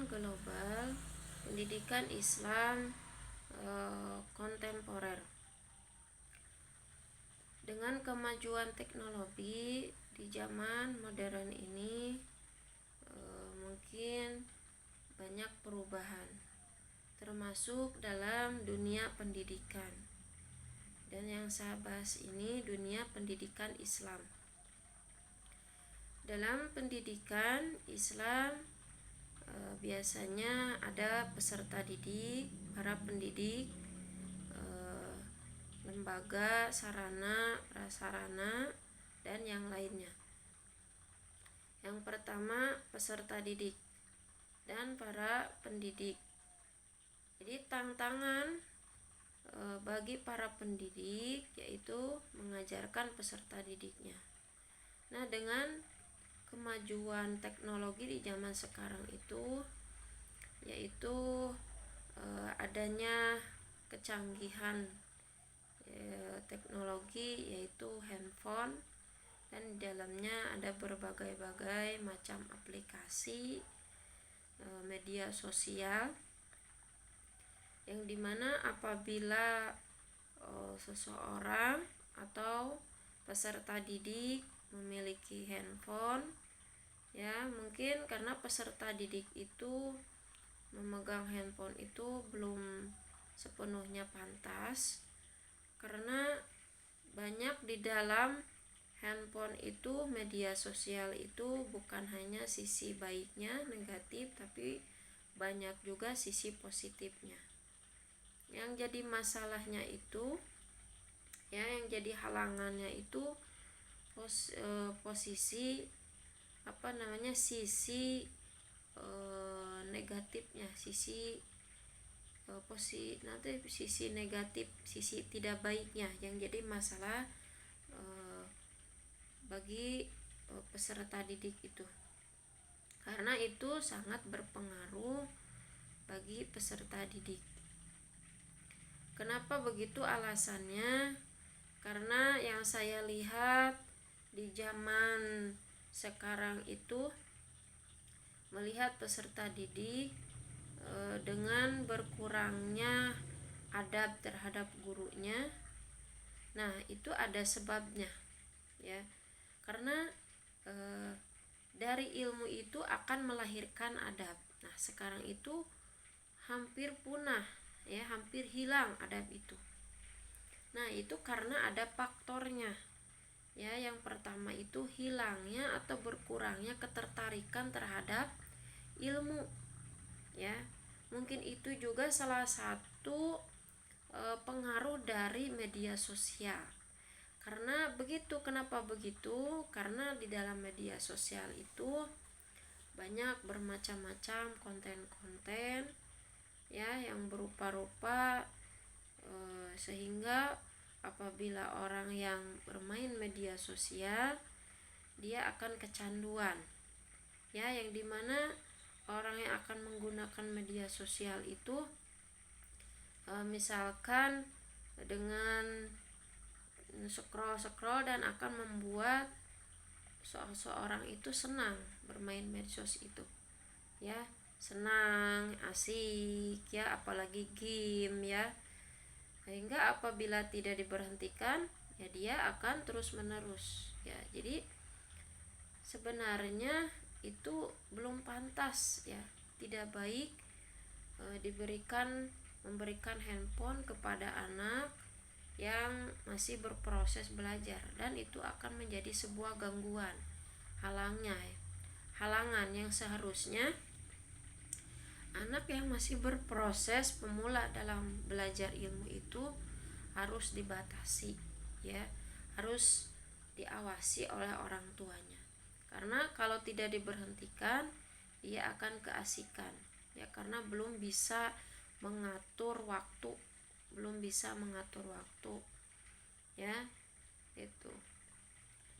global, pendidikan Islam kontemporer. Dengan kemajuan teknologi di zaman modern ini, mungkin banyak perubahan, termasuk dalam dunia pendidikan. Dan yang saya bahas ini dunia pendidikan Islam. Dalam pendidikan Islam biasanya ada peserta didik, para pendidik, lembaga, sarana, prasarana, dan yang lainnya. Yang pertama, peserta didik dan para pendidik. Jadi tantangan bagi para pendidik yaitu mengajarkan peserta didiknya. Nah, dengan kemajuan teknologi di zaman sekarang itu, yaitu adanya kecanggihan teknologi, yaitu handphone, dan di dalamnya ada berbagai-bagai macam aplikasi media sosial, yang dimana apabila seseorang atau peserta didik memiliki handphone, ya mungkin karena peserta didik itu memegang handphone itu belum sepenuhnya pantas, karena banyak di dalam handphone itu, media sosial itu bukan hanya sisi baiknya, negatif, tapi banyak juga sisi positifnya. Yang jadi masalahnya itu, ya, yang jadi halangannya itu posisi sisi negatifnya, sisi sisi negatif, sisi tidak baiknya yang jadi masalah bagi peserta didik itu, karena itu sangat berpengaruh bagi peserta didik. Kenapa begitu alasannya? Karena yang saya lihat di zaman sekarang itu, melihat peserta didik dengan berkurangnya adab terhadap gurunya. Nah, itu ada sebabnya, ya. Karena dari ilmu itu akan melahirkan adab. Nah, sekarang itu hampir punah, ya, hampir hilang adab itu. Nah, itu karena ada faktornya. Ya, yang pertama itu hilangnya atau berkurangnya ketertarikan terhadap ilmu. Ya, mungkin itu juga salah satu pengaruh dari media sosial. Karena begitu, kenapa begitu? Karena di dalam media sosial itu banyak bermacam-macam konten-konten, ya, yang berupa-rupa sehingga apabila orang yang bermain media sosial, dia akan kecanduan, ya, yang dimana orang yang akan menggunakan media sosial itu misalkan dengan scroll dan akan membuat seorang itu senang bermain medsos itu, ya, senang, asik, ya, apalagi game, ya, sehingga apabila tidak diberhentikan, ya, dia akan terus menerus, ya. Jadi sebenarnya itu belum pantas, ya, tidak baik memberikan handphone kepada anak yang masih berproses belajar, dan itu akan menjadi sebuah gangguan, halangan yang seharusnya anak yang masih berproses pemula dalam belajar ilmu itu harus dibatasi, ya, harus diawasi oleh orang tuanya. Karena kalau tidak diberhentikan, ia akan keasikan, ya, karena belum bisa mengatur waktu, ya, itu.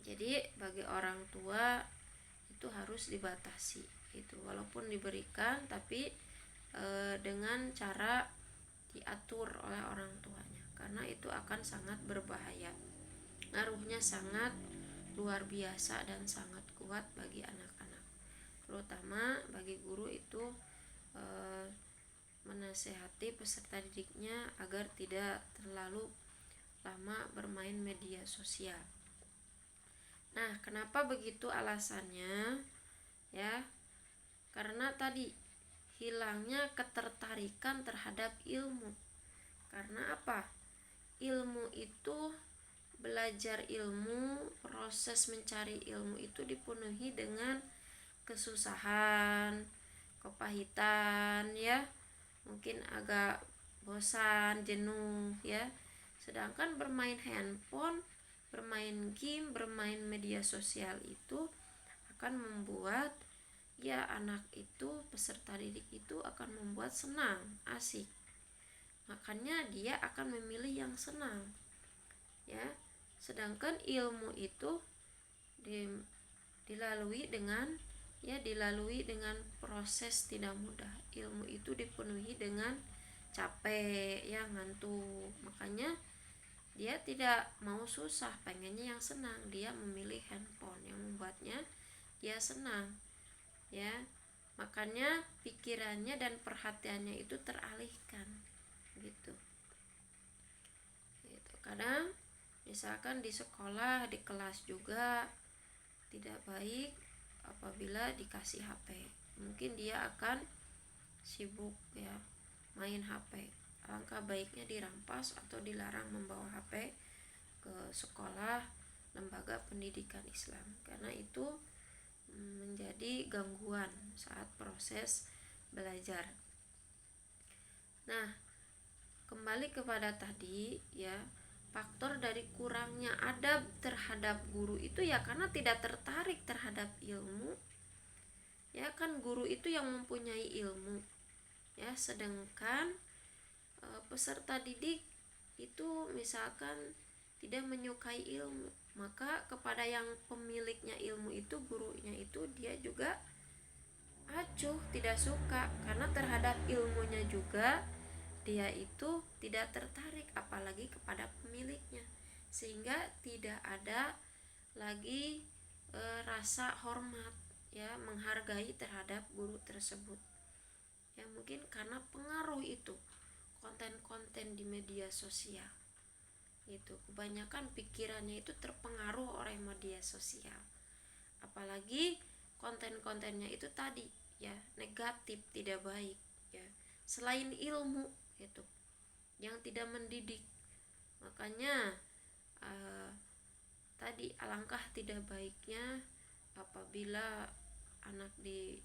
Jadi bagi orang tua itu harus dibatasi itu, walaupun diberikan tapi dengan cara diatur oleh orang tuanya, karena itu akan sangat berbahaya, ngaruhnya sangat luar biasa dan sangat kuat bagi anak-anak, terutama bagi guru itu menasehati peserta didiknya agar tidak terlalu lama bermain media sosial. Nah, kenapa begitu alasannya? Ya, karena tadi hilangnya ketertarikan terhadap ilmu. Karena apa? Ilmu itu, belajar ilmu, proses mencari ilmu itu dipenuhi dengan kesusahan, kepahitan, ya, mungkin agak bosan, jenuh, ya. Sedangkan bermain handphone, bermain game, bermain media sosial itu akan membuat, ya, anak itu, peserta didik itu akan membuat senang, asik. Makanya dia akan memilih yang senang, ya. Sedangkan ilmu itu dilalui dengan proses tidak mudah. Ilmu itu dipenuhi dengan capek, ya, ngantuk. Makanya dia tidak mau susah, pengennya yang senang. Dia memilih handphone yang membuatnya dia senang, ya. Makanya pikirannya dan perhatiannya itu teralihkan, gitu. Kadang misalkan di sekolah, di kelas juga tidak baik apabila dikasih HP. Mungkin dia akan sibuk, ya, main HP. Alangkah baiknya dirampas atau dilarang membawa HP ke sekolah, lembaga pendidikan Islam, karena itu menjadi gangguan saat proses belajar. Nah, kembali kepada tadi, ya, faktor dari kurangnya adab terhadap guru itu ya karena tidak tertarik terhadap ilmu. Ya kan, guru itu yang mempunyai ilmu, ya, sedangkan peserta didik itu misalkan tidak menyukai ilmu, maka kepada yang pemiliknya ilmu itu, gurunya itu, dia juga acuh, tidak suka, karena terhadap ilmunya juga dia itu tidak tertarik, apalagi kepada pemiliknya, sehingga tidak ada lagi rasa hormat, ya, menghargai terhadap guru tersebut. Ya, mungkin karena pengaruh itu konten-konten di media sosial. Itu kebanyakan pikirannya itu terpengaruh oleh media sosial. Apalagi konten-kontennya itu tadi, ya, negatif, tidak baik, ya. Selain ilmu itu yang tidak mendidik. Makanya tadi alangkah tidak baiknya apabila anak di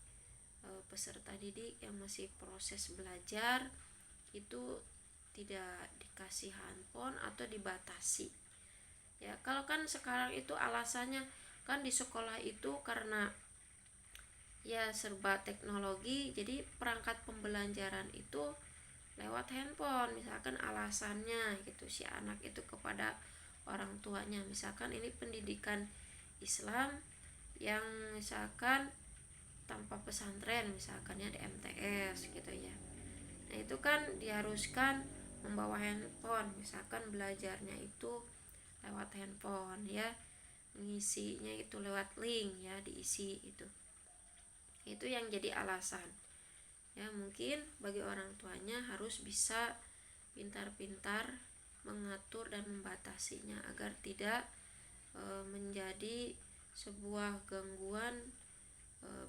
peserta didik yang masih proses belajar itu tidak dikasih handphone atau dibatasi. Ya, kalau kan sekarang itu alasannya kan di sekolah itu karena ya serba teknologi, jadi perangkat pembelajaran itu lewat handphone. Misalkan alasannya gitu, si anak itu kepada orang tuanya, misalkan ini pendidikan Islam yang misalkan tanpa pesantren, misalkan ya di MTS gitu, ya. Nah, itu kan diharuskan membawa handphone, misalkan belajarnya itu lewat handphone, ya, mengisinya itu lewat link, ya, diisi itu yang jadi alasan. Ya, mungkin bagi orang tuanya harus bisa pintar-pintar mengatur dan membatasinya agar tidak menjadi sebuah gangguan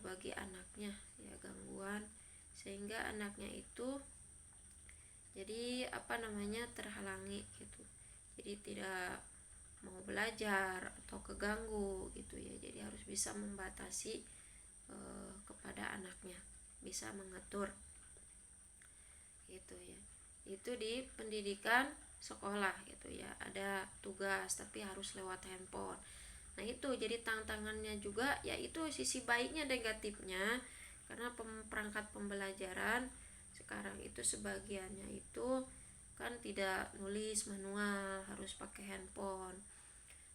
bagi anaknya, ya, gangguan sehingga anaknya itu jadi terhalangi gitu, jadi tidak mau belajar atau keganggu gitu, ya. Jadi harus bisa membatasi kepada anaknya, bisa mengatur gitu, ya. Itu di pendidikan sekolah gitu, ya, ada tugas tapi harus lewat handphone. Nah, itu jadi tantangannya juga, yaitu sisi baiknya, negatifnya, karena perangkat pembelajaran sekarang itu sebagiannya itu kan tidak nulis manual, harus pakai handphone.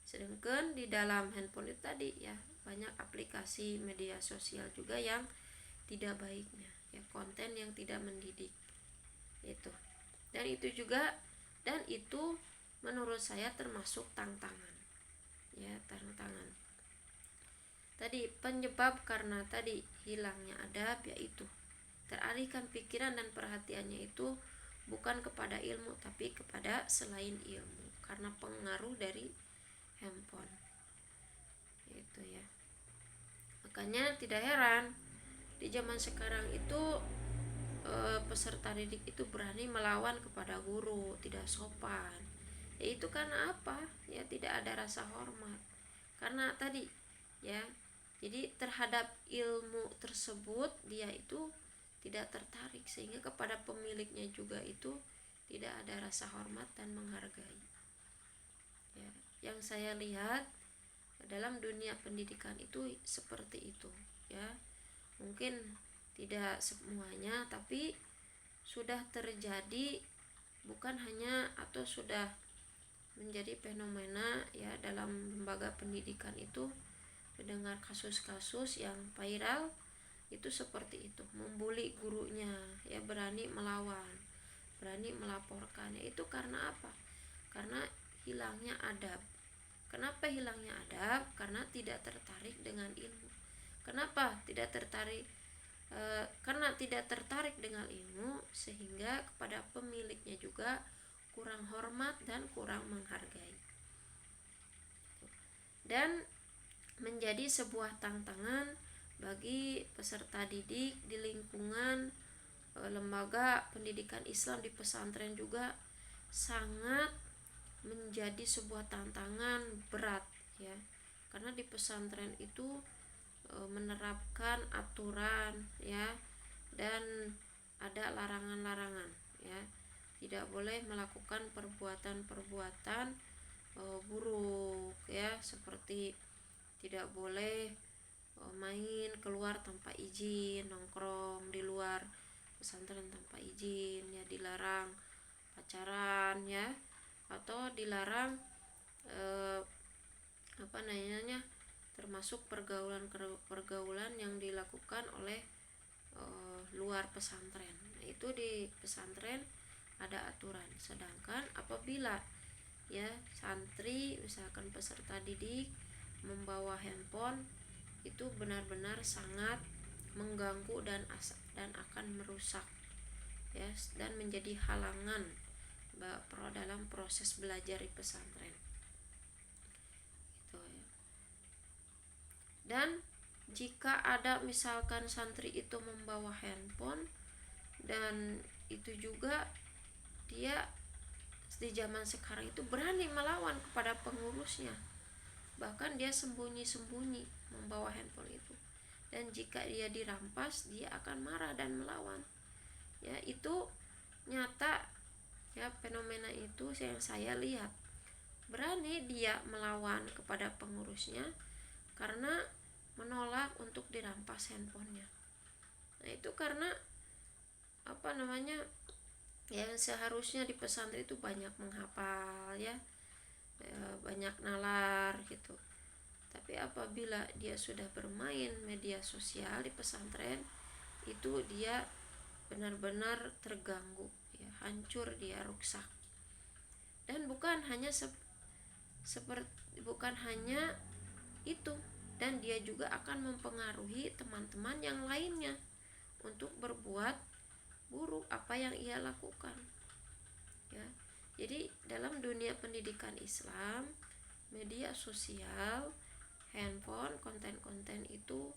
Sedangkan di dalam handphone itu tadi, ya, banyak aplikasi media sosial juga yang tidak baiknya, ya, konten yang tidak mendidik itu. Dan itu menurut saya termasuk tantangan, ya, tantangan. Tadi penyebab karena tadi hilangnya adab, yaitu teralihkan pikiran dan perhatiannya itu bukan kepada ilmu tapi kepada selain ilmu karena pengaruh dari handphone itu ya. Makanya tidak heran di zaman sekarang itu peserta didik itu berani melawan kepada guru, tidak sopan. Ya itu karena apa? Ya tidak ada rasa hormat. Karena tadi ya, jadi terhadap ilmu tersebut dia itu tidak tertarik sehingga kepada pemiliknya juga itu tidak ada rasa hormat dan menghargai. Ya, yang saya lihat dalam dunia pendidikan itu seperti itu ya. Mungkin tidak semuanya tapi sudah terjadi, bukan hanya atau sudah menjadi fenomena ya dalam lembaga pendidikan itu. Mendengar kasus-kasus yang viral itu seperti itu, membuli gurunya ya, berani melawan, berani melaporkan. Ya itu karena apa? Karena hilangnya adab. Kenapa hilangnya adab? Karena tidak tertarik dengan ilmu. Kenapa tidak tertarik? Karena tidak tertarik dengan ilmu sehingga kepada pemiliknya juga kurang hormat dan kurang menghargai. Dan menjadi sebuah tantangan bagi peserta didik di lingkungan lembaga pendidikan Islam di pesantren juga sangat menjadi sebuah tantangan berat ya. Karena di pesantren itu menerapkan aturan ya, dan ada larangan-larangan ya, tidak boleh melakukan perbuatan-perbuatan buruk ya, seperti tidak boleh main keluar tanpa izin, nongkrong di luar pesantren tanpa izin ya, dilarang pacaran ya, atau dilarang termasuk pergaulan yang dilakukan oleh luar pesantren. Nah, itu di pesantren ada aturan. Sedangkan apabila ya santri misalkan peserta didik membawa handphone, itu benar-benar sangat mengganggu dan akan merusak ya, dan menjadi halangan dalam proses belajar di pesantren. Dan jika ada misalkan santri itu membawa handphone dan itu juga dia di zaman sekarang itu berani melawan kepada pengurusnya, bahkan dia sembunyi-sembunyi membawa handphone itu, dan jika dia dirampas dia akan marah dan melawan ya. Itu nyata ya, fenomena itu yang saya lihat. Berani dia melawan kepada pengurusnya karena menolak untuk dirampas handphonenya. Nah itu karena yang seharusnya di pesantren itu banyak menghafal ya, banyak nalar gitu. Tapi apabila dia sudah bermain media sosial di pesantren, itu dia benar-benar terganggu ya, hancur, dia rusak. Dan bukan hanya itu, dan dia juga akan mempengaruhi teman-teman yang lainnya untuk berbuat buruk apa yang ia lakukan ya. Jadi dalam dunia pendidikan Islam, media sosial, handphone, konten-konten itu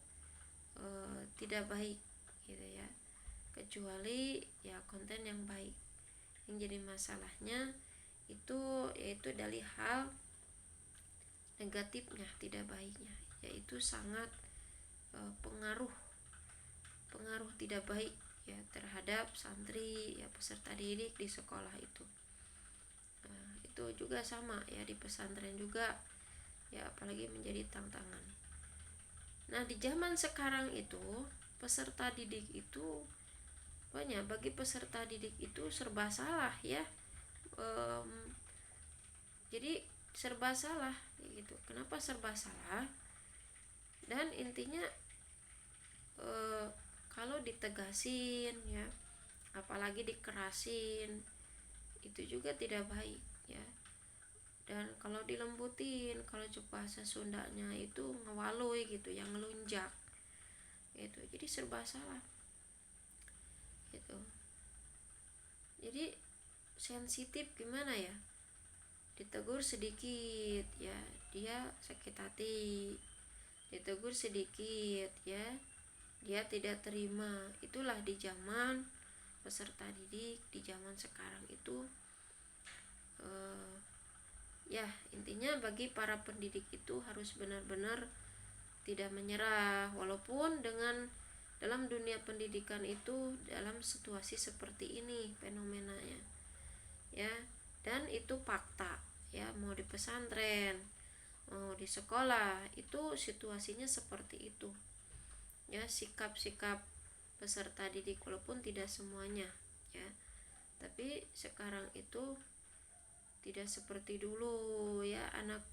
tidak baik gitu ya, kecuali ya konten yang baik. Yang jadi masalahnya itu yaitu dari hal negatifnya, tidak baiknya, yaitu sangat pengaruh tidak baik ya terhadap santri ya, peserta didik di sekolah itu. Itu juga sama ya di pesantren juga ya, apalagi menjadi tantangan. Nah di zaman sekarang itu peserta didik itu bagi peserta didik itu serba salah ya. Jadi serba salah gitu. Kenapa serba salah? Dan intinya kalau ditegasin ya, apalagi dikerasin, itu juga tidak baik ya. Dan kalau dilembutin, kalau bahasa Sundanya itu ngewalui gitu, yang ngelunjak itu, jadi serba salah. gitu. Jadi sensitif gimana ya, ditegur sedikit ya dia sakit hati, ditegur sedikit ya dia tidak terima. Itulah di zaman peserta didik di zaman sekarang itu. Ya intinya bagi para pendidik itu harus benar-benar tidak menyerah, walaupun dalam dunia pendidikan itu dalam situasi seperti ini fenomenanya ya, dan itu fakta ya, mau di pesantren mau di sekolah itu situasinya seperti itu ya, sikap-sikap peserta didik walaupun tidak semuanya ya, tapi sekarang itu tidak seperti dulu ya. Anak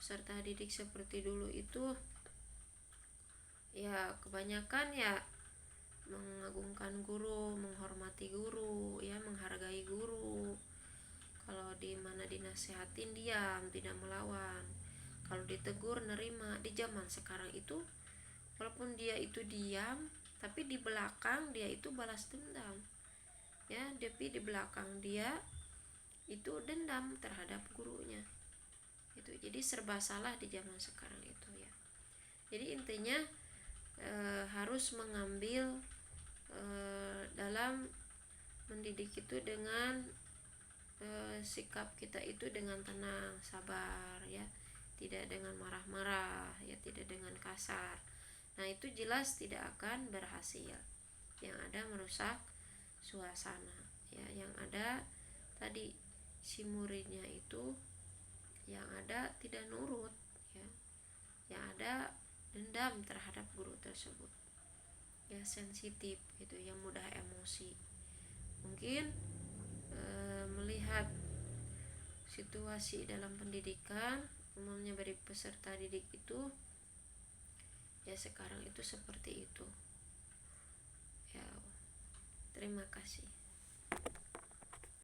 peserta didik seperti dulu itu ya kebanyakan ya mengagungkan guru, menghormati guru ya, menghargai guru. Kalau di mana dinasehatin diam, tidak melawan, kalau ditegur nerima. Di zaman sekarang itu walaupun dia itu diam, tapi di belakang dia itu balas dendam ya, tapi di belakang dia itu dendam terhadap gurunya itu. Jadi serba salah di zaman sekarang itu ya. Jadi intinya harus mengambil dalam mendidik itu dengan sikap kita itu dengan tenang, sabar ya, tidak dengan marah-marah ya, tidak dengan kasar. Nah itu jelas tidak akan berhasil, yang ada merusak suasana ya, yang ada tadi si muridnya itu yang ada tidak nurut ya, yang ada dendam terhadap guru tersebut ya, sensitif gitu, yang mudah emosi. Mungkin melihat situasi dalam pendidikan umumnya bagi peserta didik itu ya sekarang itu seperti itu ya. Terima kasih.